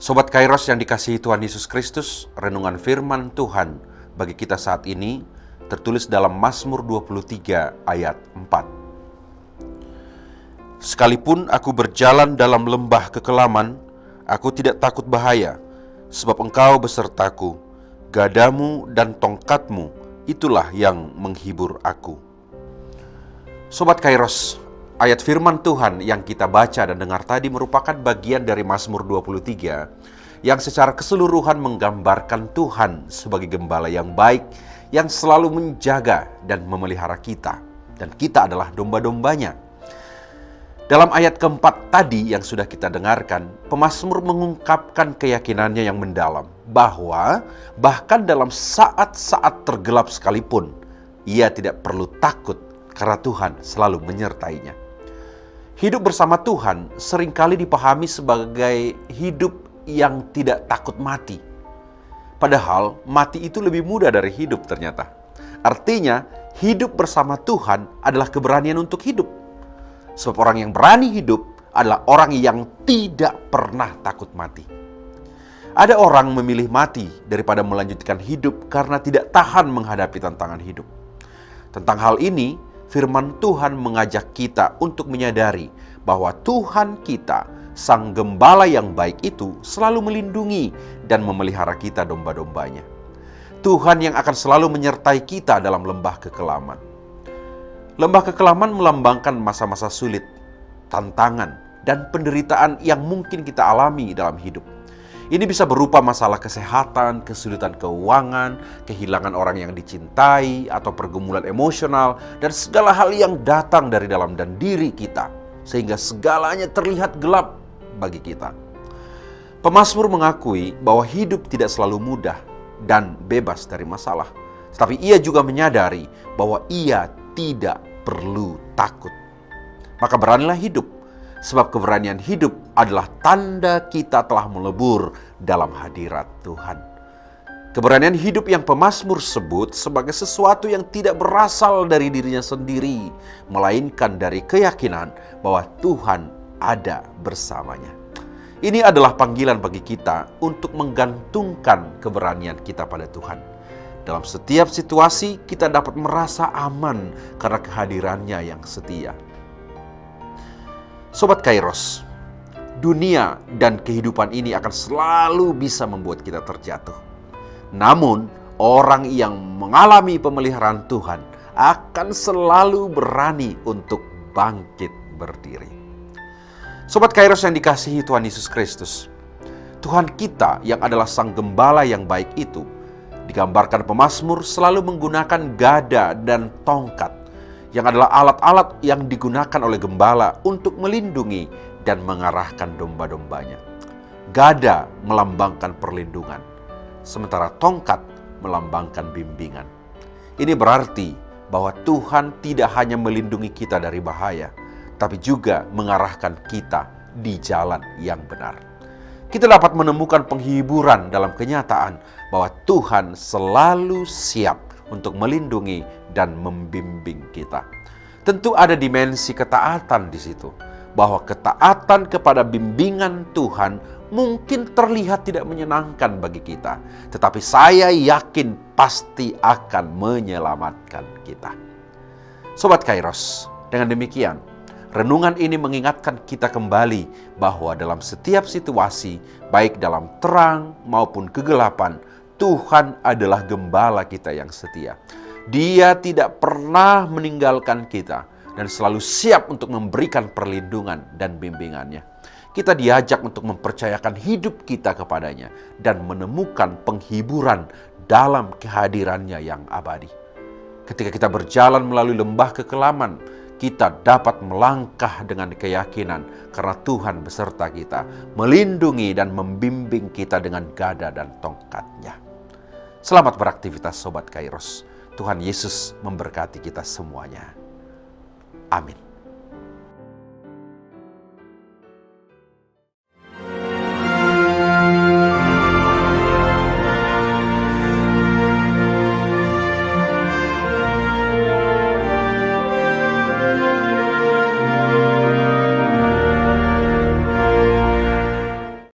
Sobat Kairos yang dikasihi Tuhan Yesus Kristus, renungan firman Tuhan bagi kita saat ini tertulis dalam Mazmur 23 ayat 4. Sekalipun aku berjalan dalam lembah kekelaman, aku tidak takut bahaya, sebab Engkau besertaku, gadamu dan tongkatmu, itulah yang menghibur aku. Sobat Kairos, ayat firman Tuhan yang kita baca dan dengar tadi merupakan bagian dari Mazmur 23 yang secara keseluruhan menggambarkan Tuhan sebagai gembala yang baik yang selalu menjaga dan memelihara kita, dan kita adalah domba-dombanya. Dalam ayat keempat tadi yang sudah kita dengarkan, pemazmur mengungkapkan keyakinannya yang mendalam bahwa bahkan dalam saat-saat tergelap sekalipun, ia tidak perlu takut karena Tuhan selalu menyertainya. Hidup bersama Tuhan seringkali dipahami sebagai hidup yang tidak takut mati. Padahal mati itu lebih mudah dari hidup ternyata. Artinya hidup bersama Tuhan adalah keberanian untuk hidup. Sebab orang yang berani hidup adalah orang yang tidak pernah takut mati. Ada orang memilih mati daripada melanjutkan hidup karena tidak tahan menghadapi tantangan hidup. Tentang hal ini, firman Tuhan mengajak kita untuk menyadari bahwa Tuhan kita, Sang Gembala yang baik itu, selalu melindungi dan memelihara kita domba-dombanya. Tuhan yang akan selalu menyertai kita dalam lembah kekelaman. Lembah kekelaman melambangkan masa-masa sulit, tantangan, dan penderitaan yang mungkin kita alami dalam hidup. Ini bisa berupa masalah kesehatan, kesulitan keuangan, kehilangan orang yang dicintai, atau pergumulan emosional, dan segala hal yang datang dari dalam dan diri kita, sehingga segalanya terlihat gelap bagi kita. Pemazmur mengakui bahwa hidup tidak selalu mudah dan bebas dari masalah, tetapi ia juga menyadari bahwa ia tidak perlu takut. Maka beranilah hidup, sebab keberanian hidup adalah tanda kita telah melebur dalam hadirat Tuhan. Keberanian hidup yang pemazmur sebut sebagai sesuatu yang tidak berasal dari dirinya sendiri, melainkan dari keyakinan bahwa Tuhan ada bersamanya. Ini adalah panggilan bagi kita untuk menggantungkan keberanian kita pada Tuhan. Dalam setiap situasi kita dapat merasa aman karena kehadirannya yang setia. Sobat Kairos, dunia dan kehidupan ini akan selalu bisa membuat kita terjatuh. Namun, orang yang mengalami pemeliharaan Tuhan akan selalu berani untuk bangkit berdiri. Sobat Kairos yang dikasihi Tuhan Yesus Kristus, Tuhan kita yang adalah Sang Gembala yang baik itu, digambarkan pemazmur selalu menggunakan gada dan tongkat, yang adalah alat-alat yang digunakan oleh gembala untuk melindungi dan mengarahkan domba-dombanya. Gada melambangkan perlindungan, sementara tongkat melambangkan bimbingan. Ini berarti bahwa Tuhan tidak hanya melindungi kita dari bahaya, tapi juga mengarahkan kita di jalan yang benar. Kita dapat menemukan penghiburan dalam kenyataan bahwa Tuhan selalu siap untuk melindungi dan membimbing kita. Tentu ada dimensi ketaatan di situ, bahwa ketaatan kepada bimbingan Tuhan mungkin terlihat tidak menyenangkan bagi kita, tetapi saya yakin pasti akan menyelamatkan kita. Sobat Kairos, dengan demikian, renungan ini mengingatkan kita kembali bahwa dalam setiap situasi, baik dalam terang maupun kegelapan, Tuhan adalah gembala kita yang setia. Dia tidak pernah meninggalkan kita dan selalu siap untuk memberikan perlindungan dan bimbingannya. Kita diajak untuk mempercayakan hidup kita kepadanya dan menemukan penghiburan dalam kehadirannya yang abadi. Ketika kita berjalan melalui lembah kekelaman, kita dapat melangkah dengan keyakinan karena Tuhan beserta kita, melindungi dan membimbing kita dengan gada dan tongkatnya. Selamat beraktivitas Sobat Kairos. Tuhan Yesus memberkati kita semuanya. Amin.